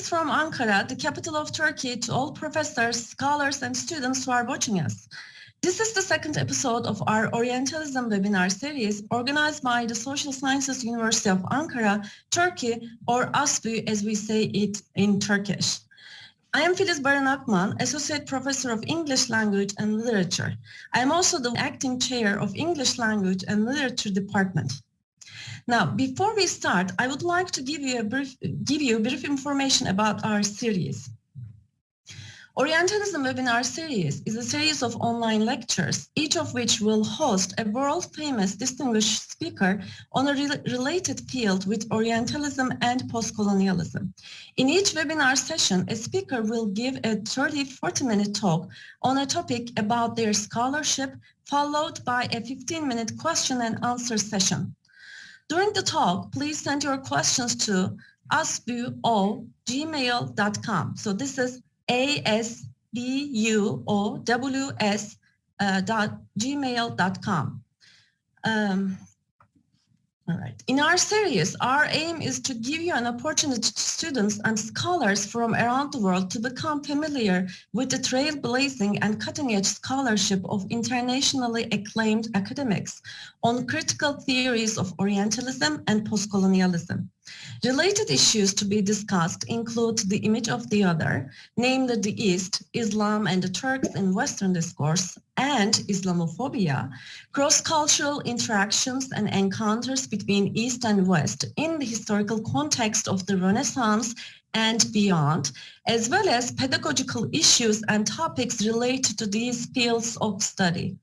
Greetings from Ankara, the capital of Turkey, to all professors, scholars, and students who are watching us. This is the second episode of our Orientalism webinar series organized by the Social Sciences University of Ankara, Turkey, or ASBÜ as we say it in Turkish. I am Filiz Barınakman, Associate Professor of English Language and Literature. I am also the Acting Chair of English Language and Literature Department. Now, before we start, I would like to give you brief information about our series. Orientalism webinar series is a series of online lectures, each of which will host a world-famous distinguished speaker on a related field with Orientalism and postcolonialism. In each webinar session, a speaker will give a 30-40 minute talk on a topic about their scholarship, followed by a 15-minute question and answer session. During the talk, please send your questions to asbuo@gmail.com. So this is asbuows.gmail.com. All right. In our series, our aim is to give you an opportunity to students and scholars from around the world to become familiar with the trailblazing and cutting-edge scholarship of internationally acclaimed academics on critical theories of Orientalism and postcolonialism. Related issues to be discussed include the image of the other, namely the East, Islam and the Turks in Western discourse, and Islamophobia, cross-cultural interactions and encounters between East and West in the historical context of the Renaissance and beyond, as well as pedagogical issues and topics related to these fields of study.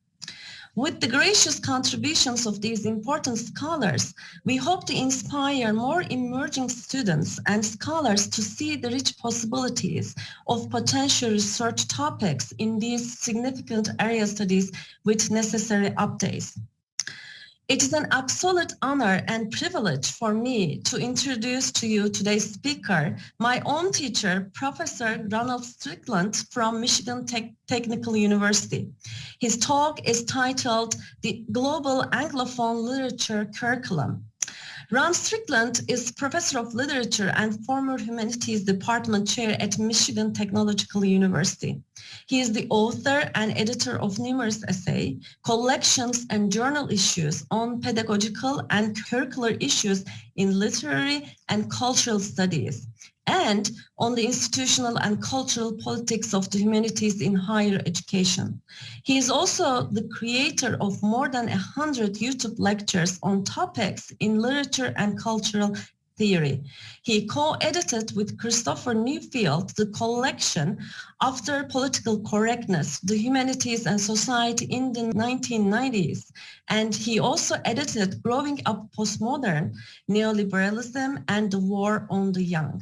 With the gracious contributions of these important scholars, we hope to inspire more emerging students and scholars to see the rich possibilities of potential research topics in these significant area studies with necessary updates. It is an absolute honor and privilege for me to introduce to you today's speaker, my own teacher, Professor Ronald Strickland from Michigan Technical University. His talk is titled The Global Anglophone Literature Curriculum. Ron Strickland is Professor of Literature and former Humanities Department Chair at Michigan Technological University. He is the author and editor of numerous essays, collections, and journal issues on pedagogical and curricular issues in literary and cultural studies, and on the institutional and cultural politics of the humanities in higher education. He is also the creator of more than 100 YouTube lectures on topics in literature and cultural theory. He co-edited with Christopher Newfield the collection After Political Correctness, the Humanities and Society in the 1990s. And he also edited Growing Up Postmodern, Neoliberalism and the War on the Young.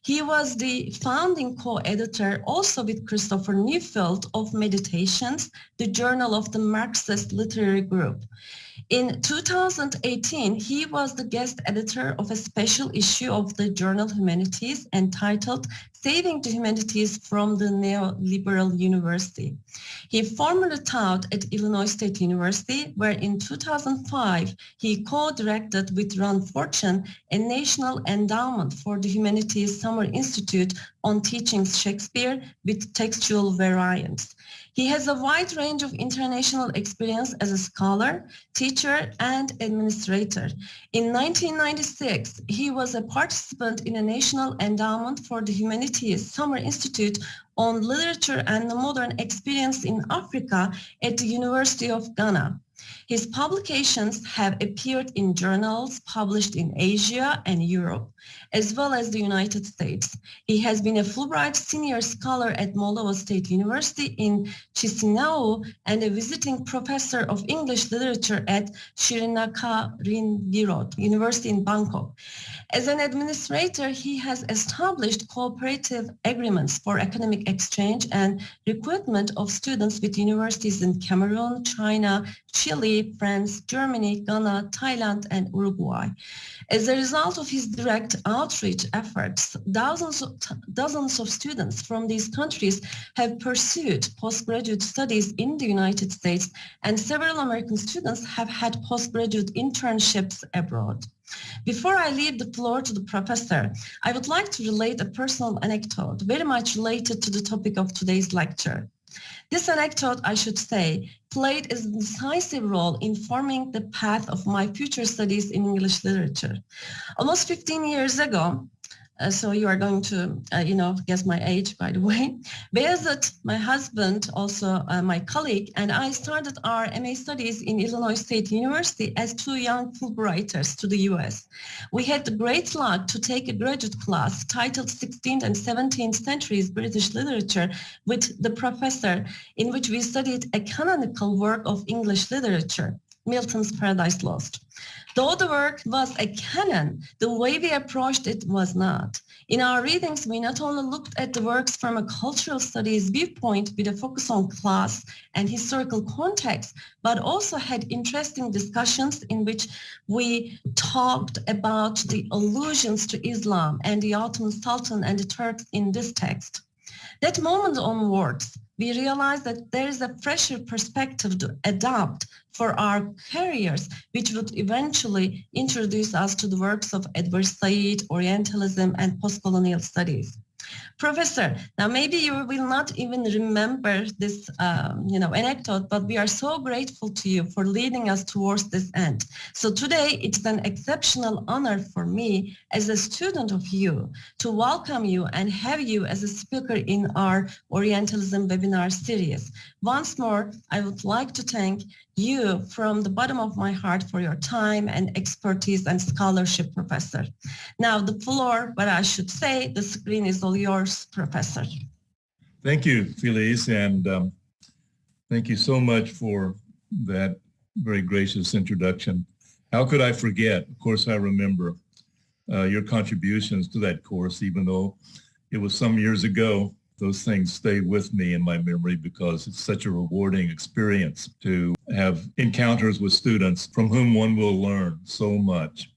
He was the founding co-editor also with Christopher Newfield of Meditations, the journal of the Marxist Literary Group. In 2018, he was the guest editor of a special issue of the journal Humanities entitled Saving the Humanities from the Neoliberal University. He formerly taught at Illinois State University, where in 2005, he co-directed with Ron Fortune a National Endowment for the Humanities Summer Institute on teaching Shakespeare with textual variants. He has a wide range of international experience as a scholar, teacher, and administrator. In 1996, he was a participant in a National Endowment for the Humanities Summer Institute on Literature and the Modern Experience in Africa at the University of Ghana. His publications have appeared in journals published in Asia and Europe, as well as the United States. He has been a Fulbright Senior Scholar at Moldova State University in Chisinau and a visiting professor of English literature at Sririnagarindhirod University in Bangkok. As an administrator, he has established cooperative agreements for academic exchange and recruitment of students with universities in Cameroon, China, Chile, Chile, France, Germany, Ghana, Thailand, and Uruguay. As a result of his direct outreach efforts, dozens of students from these countries have pursued postgraduate studies in the United States, and several American students have had postgraduate internships abroad. Before I leave the floor to the professor, I would like to relate a personal anecdote very much related to the topic of today's lecture. This anecdote, I should say, played a decisive role in forming the path of my future studies in English literature. Almost 15 years ago, so you are going to, guess my age, by the way. Beyazıt, my husband, also my colleague, and I started our MA studies in Illinois State University as two young Fulbrighters to the US. We had the great luck to take a graduate class titled 16th and 17th Centuries British Literature with the professor, in which we studied a canonical work of English literature, Milton's Paradise Lost. Though the work was a canon, the way we approached it was not. In our readings, we not only looked at the works from a cultural studies viewpoint with a focus on class and historical context, but also had interesting discussions in which we talked about the allusions to Islam and the Ottoman Sultan and the Turks in this text. That moment onwards, we realized that there is a fresher perspective to adopt for our careers, which would eventually introduce us to the works of Edward Said, Orientalism, and postcolonial studies. Professor, now maybe you will not even remember this, anecdote, but we are so grateful to you for leading us towards this end. So today, it's an exceptional honor for me as a student of you to welcome you and have you as a speaker in our Orientalism webinar series. Once more, I would like to thank you from the bottom of my heart for your time and expertise and scholarship, Professor. Now the floor, but I should say, the screen is all yours, Professor. Thank you, Felice, and thank you so much for that very gracious introduction. How could I forget? Of course, I remember your contributions to that course, even though it was some years ago. Those things stay with me in my memory because it's such a rewarding experience to have encounters with students from whom one will learn so much.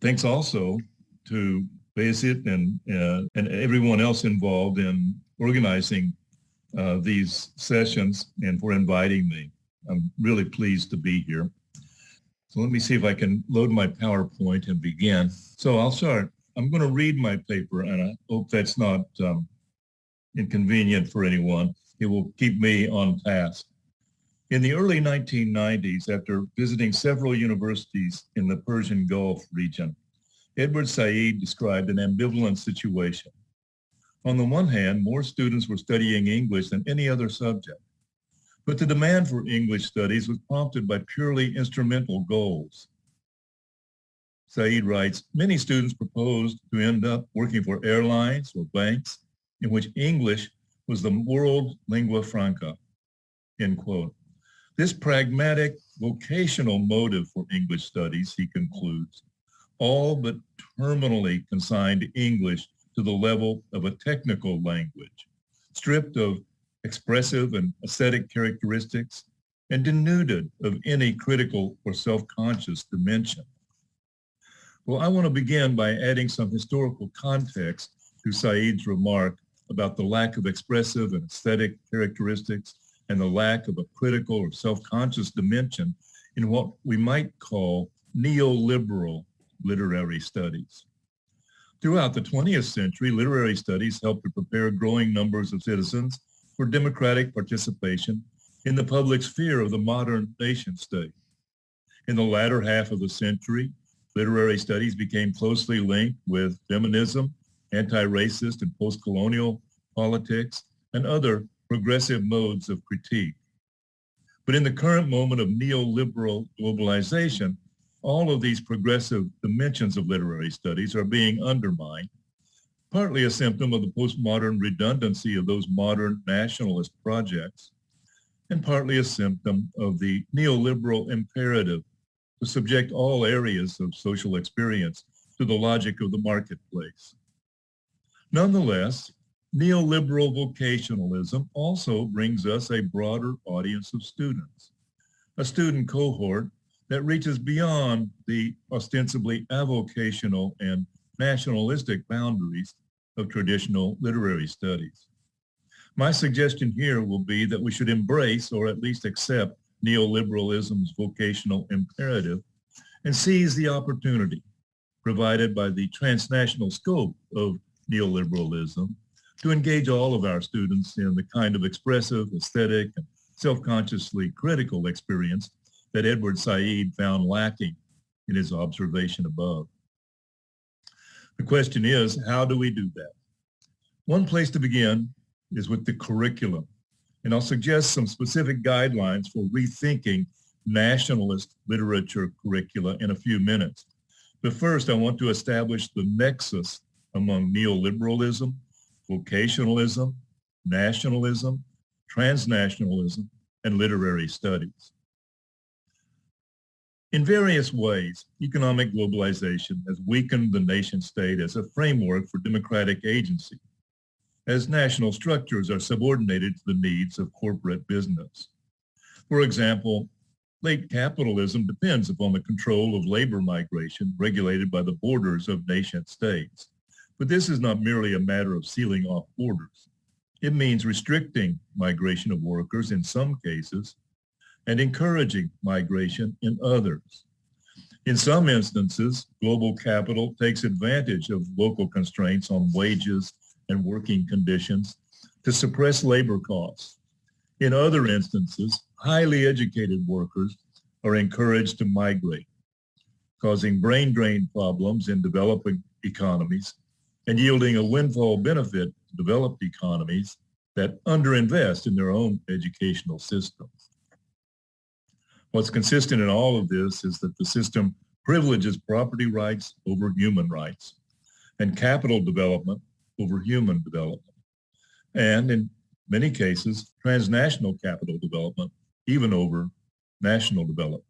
Thanks also to Beyazıt and everyone else involved in organizing these sessions and for inviting me. I'm really pleased to be here. So let me see if I can load my PowerPoint and begin. So I'll start. I'm going to read my paper, and I hope that's not inconvenient for anyone. It will keep me on task. In the early 1990s, after visiting several universities in the Persian Gulf region, Edward Said described an ambivalent situation. On the one hand, more students were studying English than any other subject, but the demand for English studies was prompted by purely instrumental goals. Said writes, many students proposed to end up working for airlines or banks in which English was the world lingua franca, end quote. This pragmatic vocational motive for English studies, he concludes, all but terminally consigned English to the level of a technical language, stripped of expressive and aesthetic characteristics, and denuded of any critical or self-conscious dimension. Well, I want to begin by adding some historical context to Said's remark about the lack of expressive and aesthetic characteristics and the lack of a critical or self-conscious dimension in what we might call neoliberal literary studies. Throughout the 20th century, literary studies helped to prepare growing numbers of citizens for democratic participation in the public sphere of the modern nation state. In the latter half of the century, literary studies became closely linked with feminism, anti-racist and post-colonial politics, and other progressive modes of critique. But in the current moment of neoliberal globalization, all of these progressive dimensions of literary studies are being undermined, partly a symptom of the postmodern redundancy of those modern nationalist projects, and partly a symptom of the neoliberal imperative to subject all areas of social experience to the logic of the marketplace. Nonetheless, neoliberal vocationalism also brings us a broader audience of students. a student cohort that reaches beyond the ostensibly avocational and nationalistic boundaries of traditional literary studies. My suggestion here will be that we should embrace or at least accept neoliberalism's vocational imperative and seize the opportunity provided by the transnational scope of neoliberalism to engage all of our students in the kind of expressive, aesthetic, and self-consciously critical experience that Edward Said found lacking in his observation above. The question is, how do we do that? One place to begin is with the curriculum, and I'll suggest some specific guidelines for rethinking nationalist literature curricula in a few minutes. But first, I want to establish the nexus among neoliberalism, vocationalism, nationalism, transnationalism, and literary studies. In various ways, economic globalization has weakened the nation state as a framework for democratic agency, as national structures are subordinated to the needs of corporate business. For example, late capitalism depends upon the control of labor migration regulated by the borders of nation states. But this is not merely a matter of sealing off borders. It means restricting migration of workers in some cases and encouraging migration in others. In some instances, global capital takes advantage of local constraints on wages and working conditions to suppress labor costs. In other instances, highly educated workers are encouraged to migrate, causing brain drain problems in developing economies and yielding a windfall benefit to developed economies that underinvest in their own educational systems. What's consistent in all of this is that the system privileges property rights over human rights and capital development over human development, and in many cases, transnational capital development, even over national development.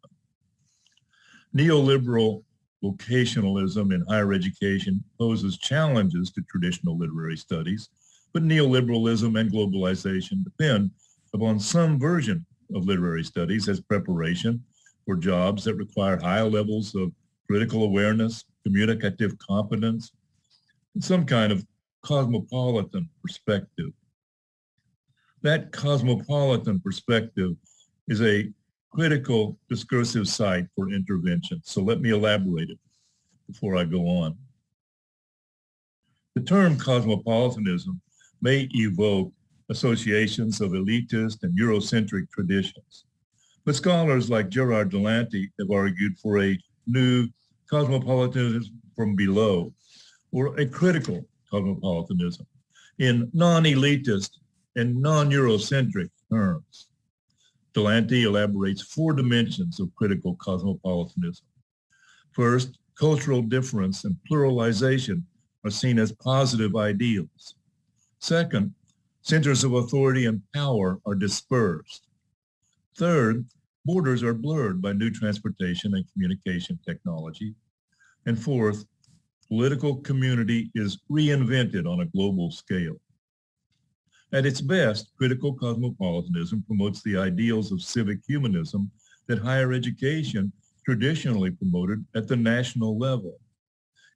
Neoliberal vocationalism in higher education poses challenges to traditional literary studies, but neoliberalism and globalization depend upon some version of literary studies as preparation for jobs that require high levels of critical awareness, communicative competence, and some kind of cosmopolitan perspective. That cosmopolitan perspective is a critical discursive site for intervention. So let me elaborate it before I go on. The term cosmopolitanism may evoke associations of elitist and Eurocentric traditions, but scholars like Gerard Delanty have argued for a new cosmopolitanism from below, or a critical cosmopolitanism in non-elitist and non-Eurocentric terms. Delanty elaborates 4 dimensions of critical cosmopolitanism. First, cultural difference and pluralization are seen as positive ideals. Second, centers of authority and power are dispersed. Third, borders are blurred by new transportation and communication technology. And fourth, political community is reinvented on a global scale. At its best, critical cosmopolitanism promotes the ideals of civic humanism that higher education traditionally promoted at the national level.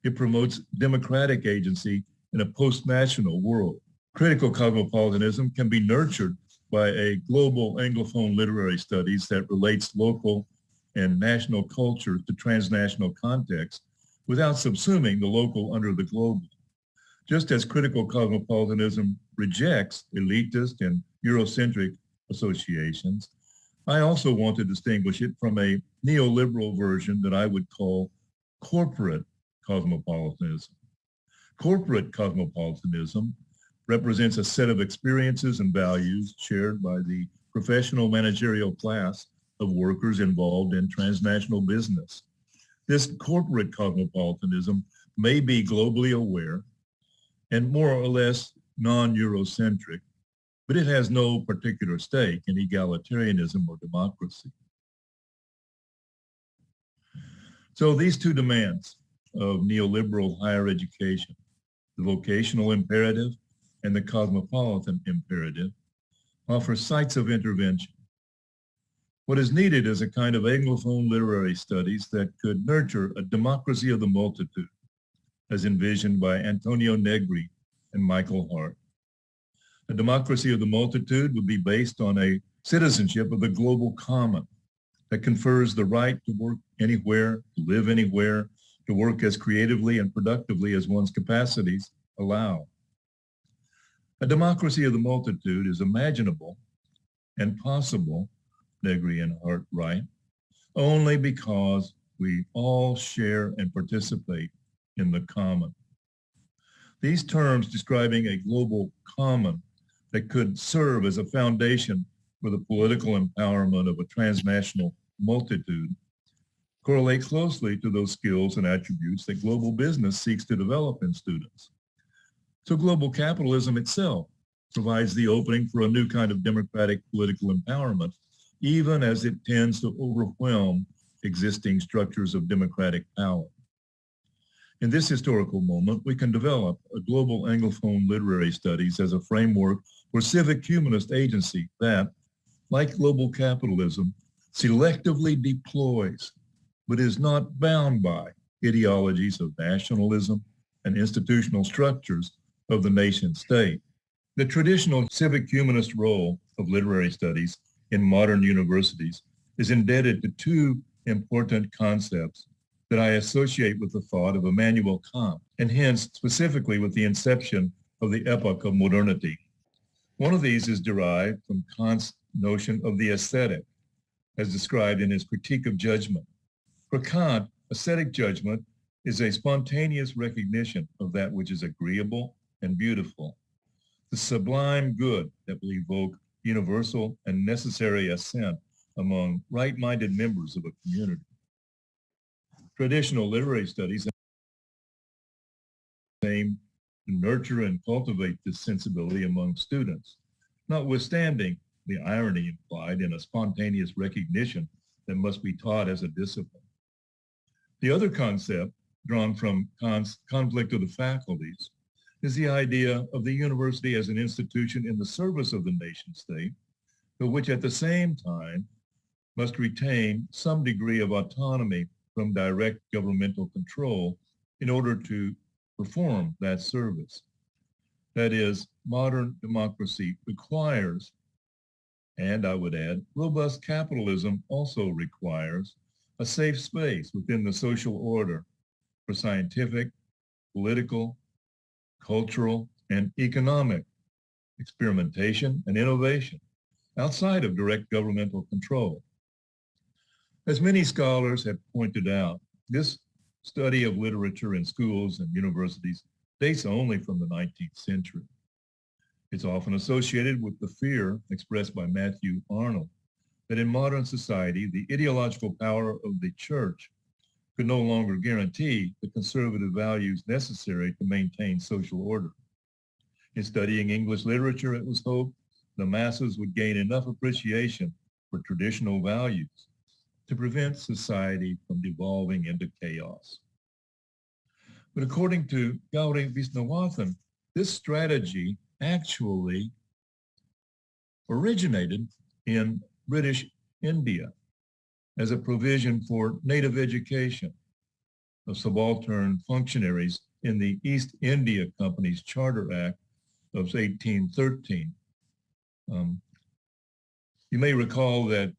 It promotes democratic agency in a post-national world. Critical cosmopolitanism can be nurtured by a global Anglophone literary studies that relates local and national culture to transnational context without subsuming the local under the global. Just as critical cosmopolitanism rejects elitist and Eurocentric associations, I also want to distinguish it from a neoliberal version that I would call corporate cosmopolitanism. Corporate cosmopolitanism represents a set of experiences and values shared by the professional managerial class of workers involved in transnational business. This corporate cosmopolitanism may be globally aware and more or less non-Eurocentric, but it has no particular stake in egalitarianism or democracy. So these 2 demands of neoliberal higher education, the vocational imperative and the cosmopolitan imperative, offer sites of intervention. What is needed is a kind of Anglophone literary studies that could nurture a democracy of the multitude, as envisioned by Antonio Negri and Michael Hardt. A democracy of the multitude would be based on a citizenship of the global common that confers the right to work anywhere, to live anywhere, to work as creatively and productively as one's capacities allow. A democracy of the multitude is imaginable and possible, Negri and Hardt write, only because we all share and participate in the common. These terms describing a global common that could serve as a foundation for the political empowerment of a transnational multitude correlate closely to those skills and attributes that global business seeks to develop in students. So global capitalism itself provides the opening for a new kind of democratic political empowerment, even as it tends to overwhelm existing structures of democratic power. In this historical moment, we can develop a global Anglophone literary studies as a framework for civic humanist agency that, like global capitalism, selectively deploys, but is not bound by ideologies of nationalism and institutional structures of the nation state. The traditional civic humanist role of literary studies in modern universities is indebted to two important concepts that I associate with the thought of Immanuel Kant, and hence specifically with the inception of the epoch of modernity. One of these is derived from Kant's notion of the aesthetic, as described in his Critique of Judgment. For Kant, aesthetic judgment is a spontaneous recognition of that which is agreeable and beautiful, the sublime good that will evoke universal and necessary assent among right-minded members of a community. Traditional literary studies aim to nurture and cultivate this sensibility among students, notwithstanding the irony implied in a spontaneous recognition that must be taught as a discipline. The other concept, drawn from Kant's Conflict of the Faculties, is the idea of the university as an institution in the service of the nation state, but which at the same time must retain some degree of autonomy from direct governmental control in order to perform that service. That is, modern democracy requires, and I would add, robust capitalism also requires a safe space within the social order for scientific, political, cultural, and economic experimentation and innovation outside of direct governmental control. As many scholars have pointed out, this study of literature in schools and universities dates only from the 19th century. It's often associated with the fear expressed by Matthew Arnold that in modern society, the ideological power of the church could no longer guarantee the conservative values necessary to maintain social order. In studying English literature, it was hoped the masses would gain enough appreciation for traditional values to prevent society from devolving into chaos. But according to Gayatri Spivak, this strategy actually originated in British India as a provision for native education of subaltern functionaries in the East India Company's Charter Act of 1813. You may recall that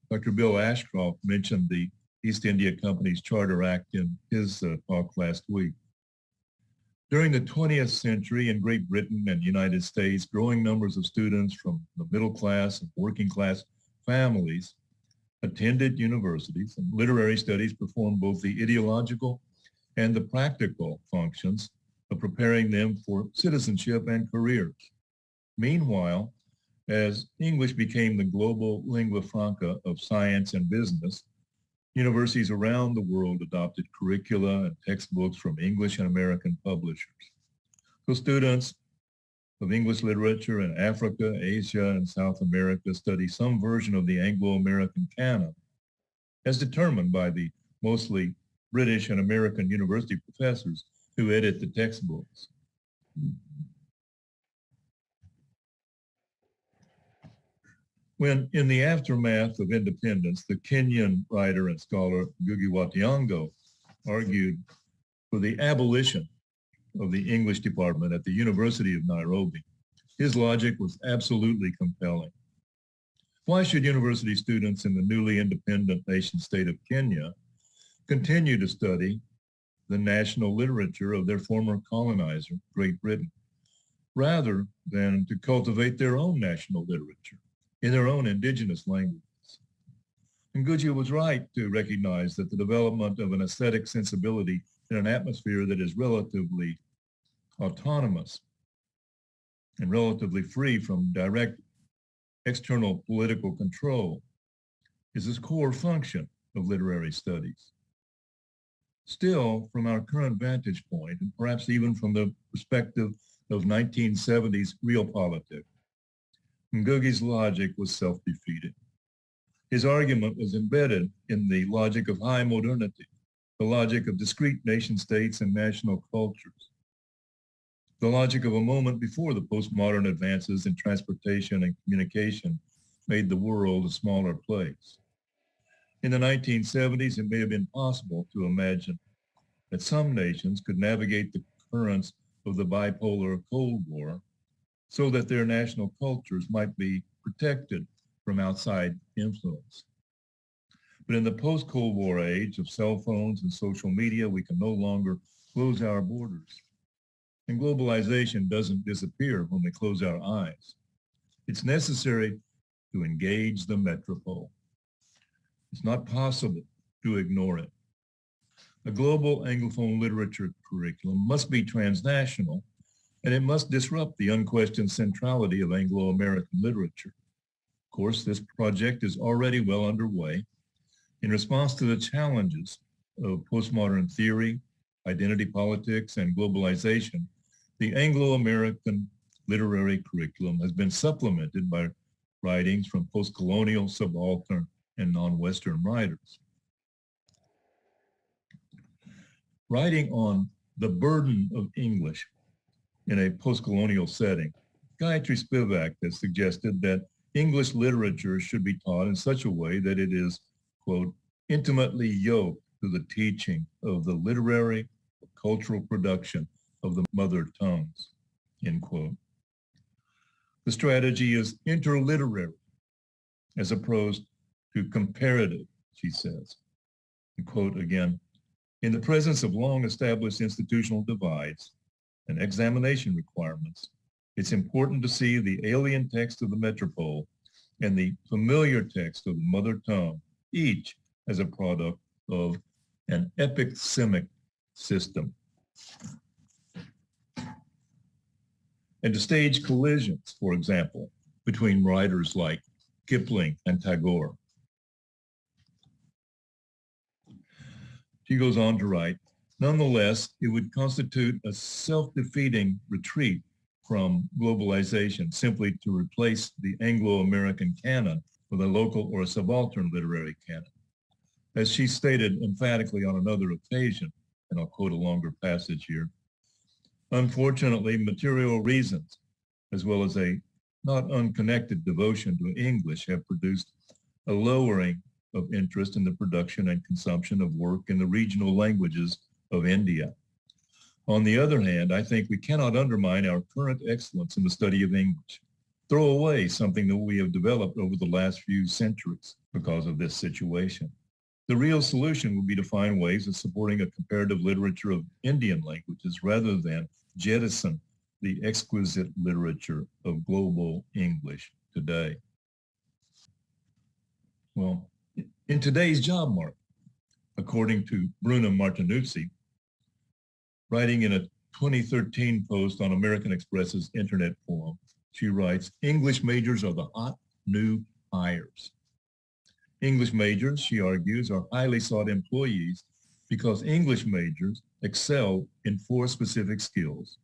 Dr. Bill Ashcroft mentioned the East India Company's Charter Act in his talk last week. During the 20th century in Great Britain and the United States, growing numbers of students from the middle class and working class families attended universities, and literary studies performed both the ideological and the practical functions of preparing them for citizenship and careers. Meanwhile, as English became the global lingua franca of science and business, universities around the world adopted curricula and textbooks from English and American publishers. So students of English literature in Africa, Asia, and South America study some version of the Anglo-American canon as determined by the mostly British and American university professors who edit the textbooks. When, in the aftermath of independence, the Kenyan writer and scholar Ngugi wa Thiong'o argued for the abolition of the English department at the University of Nairobi, his logic was absolutely compelling. Why should university students in the newly independent nation state of Kenya continue to study the national literature of their former colonizer, Great Britain, rather than to cultivate their own national literature in their own indigenous languages? Ngugi was right to recognize that the development of an aesthetic sensibility in an atmosphere that is relatively autonomous and relatively free from direct external political control is a core function of literary studies. Still, from our current vantage point, and perhaps even from the perspective of 1970s realpolitik, Ngugi's logic was self-defeating. His argument was embedded in the logic of high modernity, the logic of discrete nation states and national cultures, the logic of a moment before the postmodern advances in transportation and communication made the world a smaller place. In the 1970s, it may have been possible to imagine that some nations could navigate the currents of the bipolar Cold War so that their national cultures might be protected from outside influence. But in the post-Cold War age of cell phones and social media, we can no longer close our borders. And globalization doesn't disappear when we close our eyes. It's necessary to engage the metropole. It's not possible to ignore it. A global Anglophone literature curriculum must be transnational, and it must disrupt the unquestioned centrality of Anglo-American literature. Of course, this project is already well underway. In response to the challenges of postmodern theory, identity politics, and globalization, the Anglo-American literary curriculum has been supplemented by writings from post-colonial, subaltern, and non-Western writers. Writing on the burden of English in a post-colonial setting, Gayatri Spivak has suggested that English literature should be taught in such a way that it is, quote, intimately yoked to the teaching of the literary, cultural production of the mother tongues, end quote. The strategy is interliterary as opposed to comparative, she says. And quote again, in the presence of long-established institutional divides and examination requirements, it's important to see the alien text of the metropole and the familiar text of the mother tongue, each as a product of an epistemic system. And to stage collisions, for example, between writers like Kipling and Tagore. She goes on to write, nonetheless, it would constitute a self-defeating retreat from globalization simply to replace the Anglo-American canon with a local or a subaltern literary canon. As she stated emphatically on another occasion, and I'll quote a longer passage here, unfortunately, material reasons, as well as a not unconnected devotion to English, have produced a lowering of interest in the production and consumption of work in the regional languages of India. On the other hand, I think we cannot undermine our current excellence in the study of English, throw away something that we have developed over the last few centuries because of this situation. The real solution would be to find ways of supporting a comparative literature of Indian languages rather than jettison the exquisite literature of global English today. Well, in today's job market, according to Bruna Martinuzzi, writing in a 2013 post on American Express's internet forum, she writes, English majors are the hot new hires. English majors, she argues, are highly sought employees because English majors excel in 4 specific skills.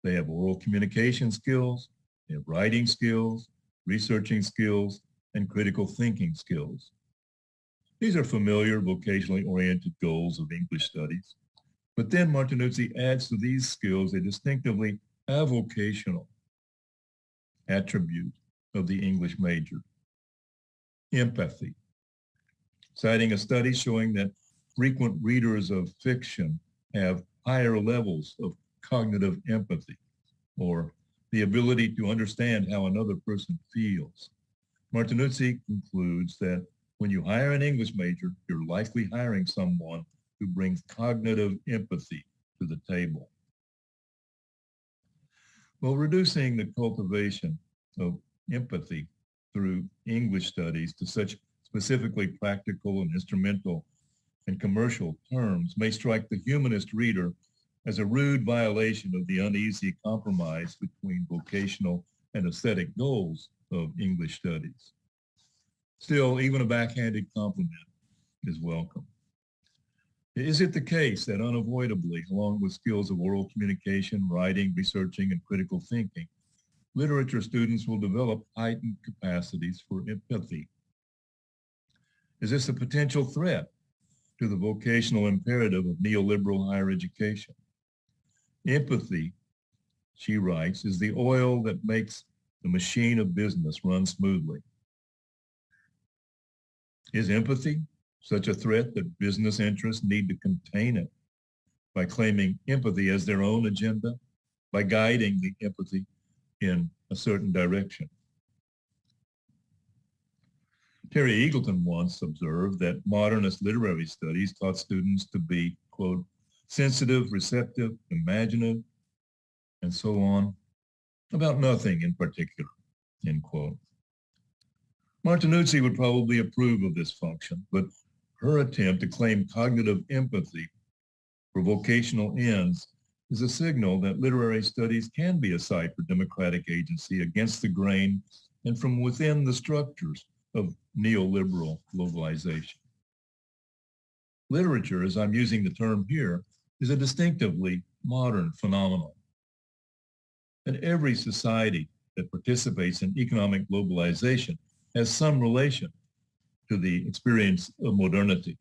They have oral communication skills, they have writing skills, researching skills, and critical thinking skills. These are familiar vocationally oriented goals of English studies. But then Martinuzzi adds to these skills a distinctively avocational attribute of the English major, empathy, citing a study showing that frequent readers of fiction have higher levels of cognitive empathy, or the ability to understand how another person feels. Martinuzzi concludes that when you hire an English major, you're likely hiring someone who brings cognitive empathy to the table. Well, reducing the cultivation of empathy through English studies to such specifically practical and instrumental and commercial terms may strike the humanist reader as a rude violation of the uneasy compromise between vocational and aesthetic goals of English studies. Still, even a backhanded compliment is welcome. Is it the case that unavoidably, along with skills of oral communication, writing, researching, and critical thinking, literature students will develop heightened capacities for empathy? Is this a potential threat to the vocational imperative of neoliberal higher education? Empathy, she writes, is the oil that makes the machine of business run smoothly. Is empathy such a threat that business interests need to contain it by claiming empathy as their own agenda, by guiding the empathy in a certain direction? Terry Eagleton once observed that modernist literary studies taught students to be, quote, sensitive, receptive, imaginative, and so on, about nothing in particular, end quote. Martinuzzi would probably approve of this function, but her attempt to claim cognitive empathy for vocational ends is a signal that literary studies can be a site for democratic agency against the grain and from within the structures of neoliberal globalization. Literature, as I'm using the term here, is a distinctively modern phenomenon. And every society that participates in economic globalization has some relation to the experience of modernity.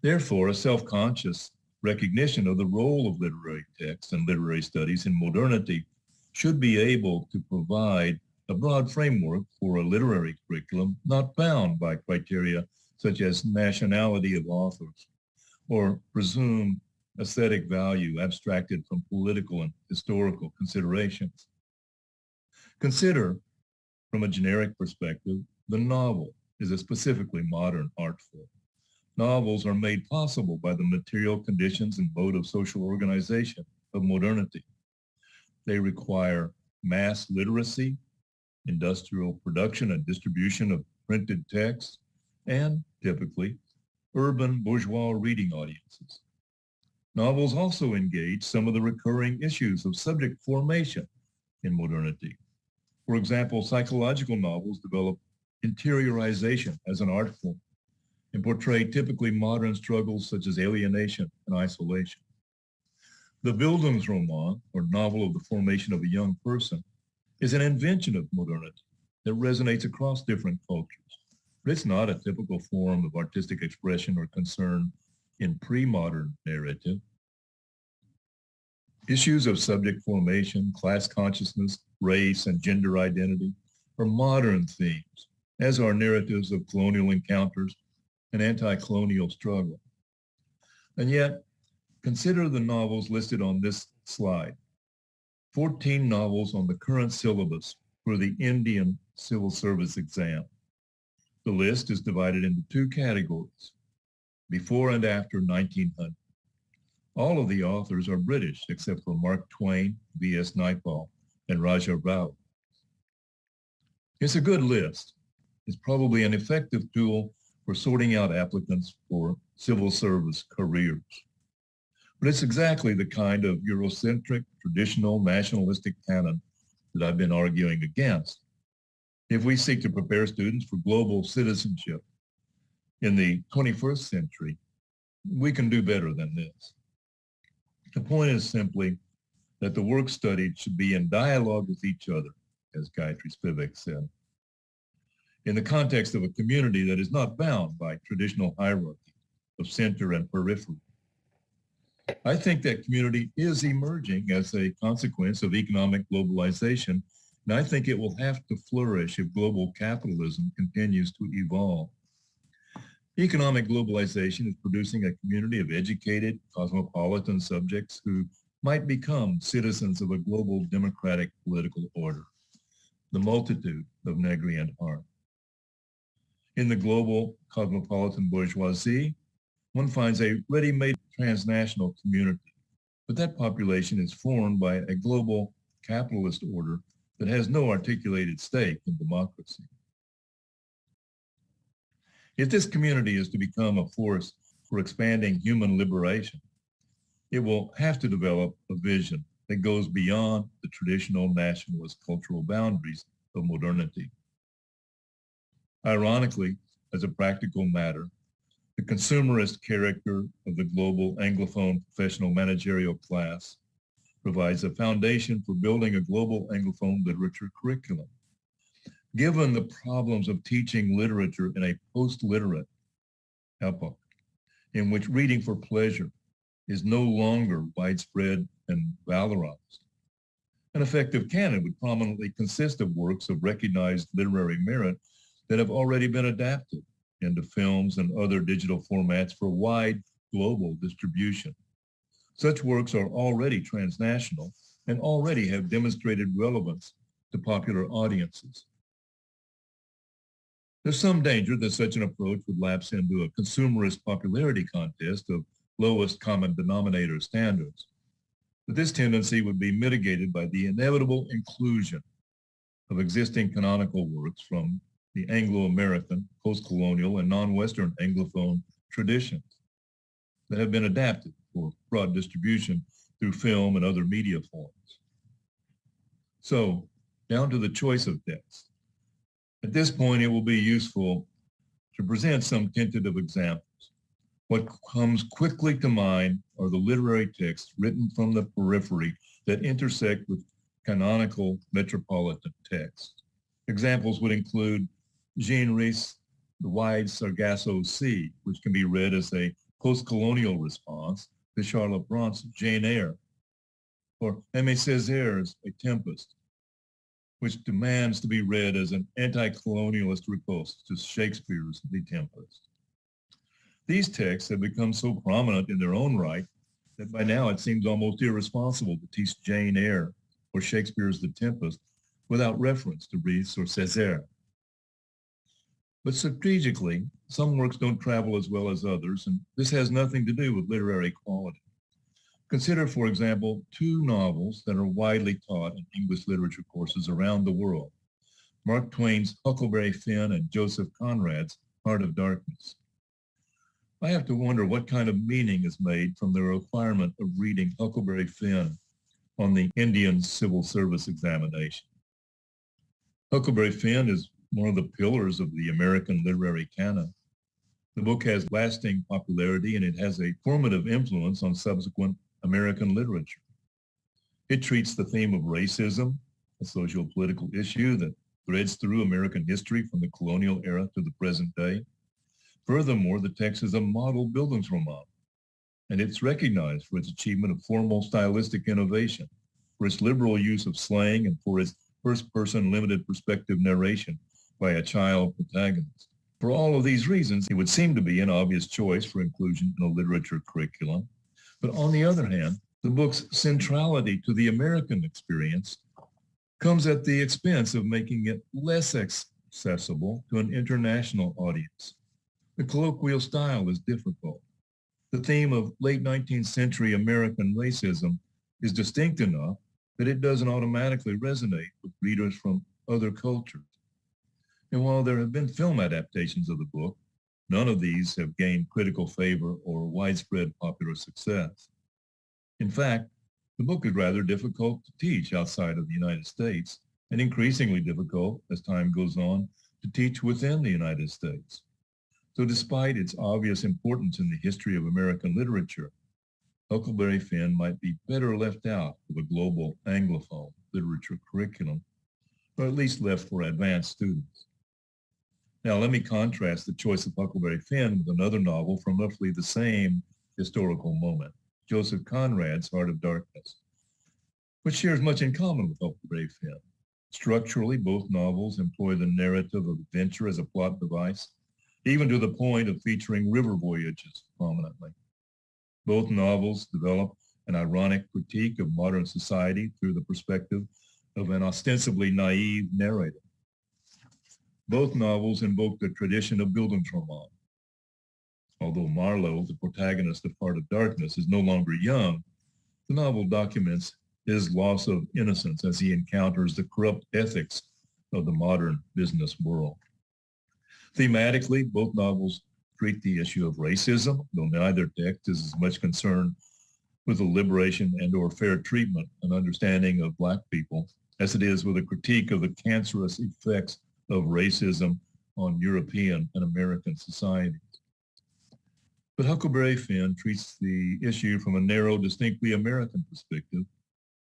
Therefore, a self-conscious recognition of the role of literary texts and literary studies in modernity should be able to provide a broad framework for a literary curriculum not bound by criteria such as nationality of authors or presumed aesthetic value abstracted from political and historical considerations. Consider, from a generic perspective, the novel is a specifically modern art form. Novels are made possible by the material conditions and mode of social organization of modernity. They require mass literacy, industrial production and distribution of printed text, and typically urban bourgeois reading audiences. Novels also engage some of the recurring issues of subject formation in modernity. For example, psychological novels develop interiorization as an art form and portray typically modern struggles such as alienation and isolation. The Bildungsroman, or novel of the formation of a young person, is an invention of modernity that resonates across different cultures. But it's not a typical form of artistic expression or concern in pre-modern narrative. Issues of subject formation, class consciousness, race, and gender identity are modern themes, as are narratives of colonial encounters and anti-colonial struggle. And yet, consider the novels listed on this slide. 14 novels on the current syllabus for the Indian Civil Service exam. The list is divided into two categories, before and after 1900. All of the authors are British, except for Mark Twain, V.S. Naipaul, and Raja Rao. It's a good list. It's probably an effective tool for sorting out applicants for civil service careers. But it's exactly the kind of Eurocentric, traditional, nationalistic canon that I've been arguing against. If we seek to prepare students for global citizenship in the 21st century, we can do better than this. The point is simply that the work studied should be in dialogue with each other, as Gayatri Spivak said, in the context of a community that is not bound by traditional hierarchy of center and periphery. I think that community is emerging as a consequence of economic globalization and I think it will have to flourish if global capitalism continues to evolve. Economic globalization is producing a community of educated, cosmopolitan subjects who might become citizens of a global democratic political order, the multitude of Negri and Hardt. In the global cosmopolitan bourgeoisie, one finds a ready-made transnational community, but that population is formed by a global capitalist order that has no articulated stake in democracy. If this community is to become a force for expanding human liberation, it will have to develop a vision that goes beyond the traditional nationalist cultural boundaries of modernity. Ironically, as a practical matter, the consumerist character of the global Anglophone professional managerial class provides a foundation for building a global Anglophone literature curriculum. Given the problems of teaching literature in a post-literate epoch, in which reading for pleasure is no longer widespread and valorized, an effective canon would prominently consist of works of recognized literary merit that have already been adapted into films and other digital formats for wide global distribution. Such works are already transnational and already have demonstrated relevance to popular audiences. There's some danger that such an approach would lapse into a consumerist popularity contest of lowest common denominator standards. But this tendency would be mitigated by the inevitable inclusion of existing canonical works from the Anglo-American, post-colonial, and non-Western Anglophone traditions that have been adapted for broad distribution through film and other media forms. So, down to the choice of text. At this point, it will be useful to present some tentative examples. What comes quickly to mind are the literary texts written from the periphery that intersect with canonical metropolitan texts. Examples would include Jean Rhys' The Wide Sargasso Sea, which can be read as a post-colonial response to Charlotte Brant's Jane Eyre, or Aimé Césaire's A Tempest, which demands to be read as an anti-colonialist riposte to Shakespeare's The Tempest. These texts have become so prominent in their own right that by now it seems almost irresponsible to teach Jane Eyre or Shakespeare's The Tempest without reference to Rhys or Césaire. But strategically, some works don't travel as well as others, and this has nothing to do with literary quality. Consider, for example, two novels that are widely taught in English literature courses around the world, Mark Twain's Huckleberry Finn and Joseph Conrad's Heart of Darkness. I have to wonder what kind of meaning is made from the requirement of reading Huckleberry Finn on the Indian Civil Service examination. Huckleberry Finn is one of the pillars of the American literary canon. The book has lasting popularity and it has a formative influence on subsequent American literature. It treats the theme of racism, a socio-political issue that threads through American history from the colonial era to the present day. Furthermore, the text is a model Bildungsroman, and it's recognized for its achievement of formal stylistic innovation, for its liberal use of slang, and for its first-person limited perspective narration by a child protagonist. For all of these reasons, it would seem to be an obvious choice for inclusion in a literature curriculum. But on the other hand, the book's centrality to the American experience comes at the expense of making it less accessible to an international audience. The colloquial style is difficult. The theme of late 19th century American racism is distinct enough that it doesn't automatically resonate with readers from other cultures. And while there have been film adaptations of the book, none of these have gained critical favor or widespread popular success. In fact, the book is rather difficult to teach outside of the United States and increasingly difficult as time goes on to teach within the United States. So despite its obvious importance in the history of American literature, Huckleberry Finn might be better left out of a global Anglophone literature curriculum, or at least left for advanced students. Now, let me contrast the choice of Huckleberry Finn with another novel from roughly the same historical moment, Joseph Conrad's Heart of Darkness, which shares much in common with Huckleberry Finn. Structurally, both novels employ the narrative of adventure as a plot device, even to the point of featuring river voyages prominently. Both novels develop an ironic critique of modern society through the perspective of an ostensibly naive narrator. Both novels invoke the tradition of Bildungsroman. Although Marlowe, the protagonist of Heart of Darkness, is no longer young, the novel documents his loss of innocence as he encounters the corrupt ethics of the modern business world. Thematically, both novels treat the issue of racism, though neither text is as much concerned with the liberation and or fair treatment and understanding of Black people as it is with a critique of the cancerous effects of racism on European and American societies. But Huckleberry Finn treats the issue from a narrow, distinctly American perspective,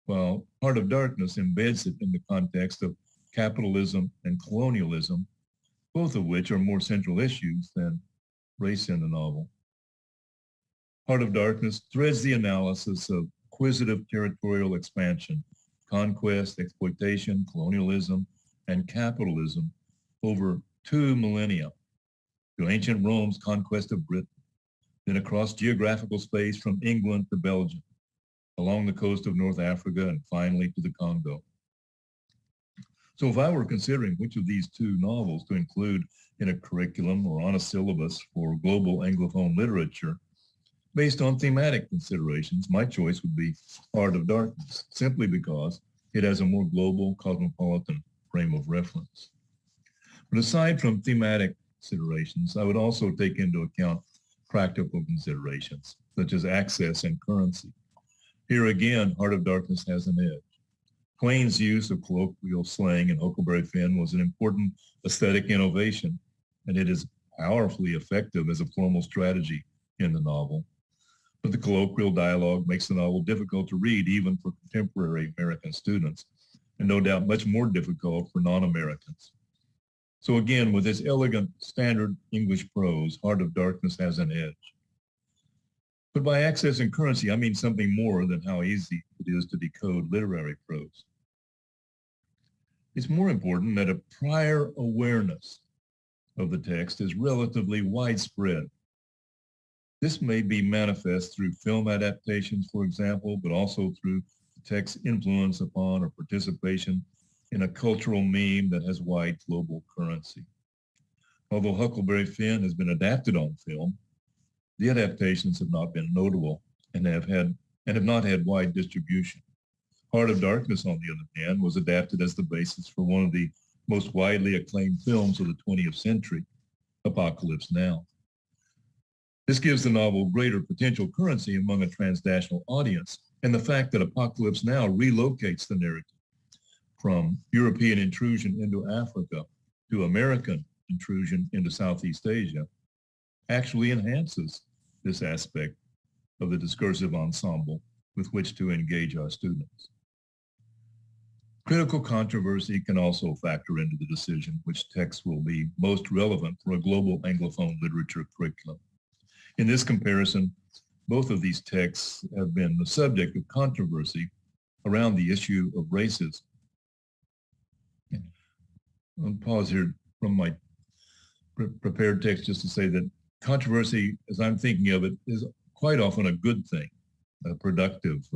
while Heart of Darkness embeds it in the context of capitalism and colonialism, both of which are more central issues than race in the novel. Heart of Darkness threads the analysis of acquisitive territorial expansion, conquest, exploitation, colonialism, and capitalism over 2 millennia, to ancient Rome's conquest of Britain, then across geographical space from England to Belgium, along the coast of North Africa, and finally to the Congo. So if I were considering which of these 2 novels to include in a curriculum or on a syllabus for global Anglophone literature, based on thematic considerations, my choice would be Heart of Darkness, simply because it has a more global, cosmopolitan frame of reference. But aside from thematic considerations, I would also take into account practical considerations, such as access and currency. Here again, Heart of Darkness has an edge. Twain's use of colloquial slang in Huckleberry Finn was an important aesthetic innovation, and it is powerfully effective as a formal strategy in the novel. But the colloquial dialogue makes the novel difficult to read even for contemporary American students, and no doubt much more difficult for non-Americans. So again, with this elegant standard English prose, Heart of Darkness has an edge. But by access and currency, I mean something more than how easy it is to decode literary prose. It's more important that a prior awareness of the text is relatively widespread. This may be manifest through film adaptations, for example, but also through the text's influence upon or participation in a cultural meme that has wide global currency. Although Huckleberry Finn has been adapted on film, the adaptations have not been notable and have not had wide distribution. Heart of Darkness, on the other hand, was adapted as the basis for one of the most widely acclaimed films of the 20th century, Apocalypse Now. This gives the novel greater potential currency among a transnational audience, and the fact that Apocalypse Now relocates the narrative from European intrusion into Africa to American intrusion into Southeast Asia actually enhances this aspect of the discursive ensemble with which to engage our students. Critical controversy can also factor into the decision which text will be most relevant for a global Anglophone literature curriculum. In this comparison, both of these texts have been the subject of controversy around the issue of racism. I'll pause here from my prepared text just to say that controversy, as I'm thinking of it, is quite often a good thing, a productive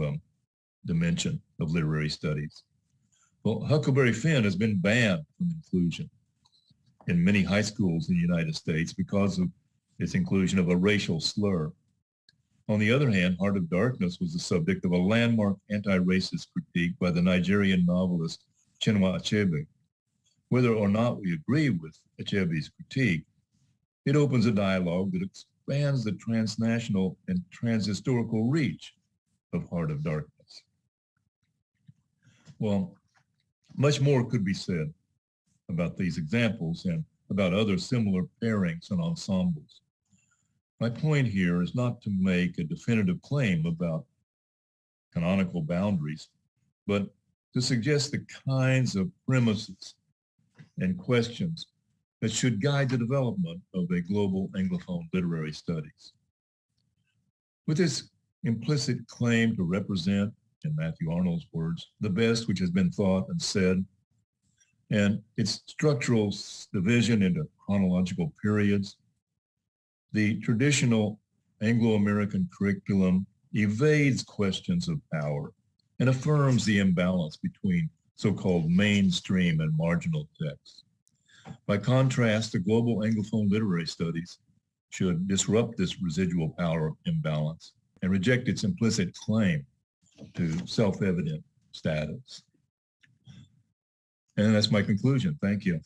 dimension of literary studies. Well, Huckleberry Finn has been banned from inclusion in many high schools in the United States because of its inclusion of a racial slur. On the other hand, Heart of Darkness was the subject of a landmark anti-racist critique by the Nigerian novelist Chinua Achebe. Whether or not we agree with Achebe's critique, it opens a dialogue that expands the transnational and transhistorical reach of Heart of Darkness. Well, much more could be said about these examples and about other similar pairings and ensembles. My point here is not to make a definitive claim about canonical boundaries, but to suggest the kinds of premises and questions that should guide the development of a global Anglophone literary studies. With this implicit claim to represent, in Matthew Arnold's words, the best which has been thought and said and its structural division into chronological periods. The traditional Anglo-American curriculum evades questions of power and affirms the imbalance between so-called mainstream and marginal texts. By contrast, the global Anglophone literary studies should disrupt this residual power imbalance and reject its implicit claim to self-evident status. And that's my conclusion. Thank you.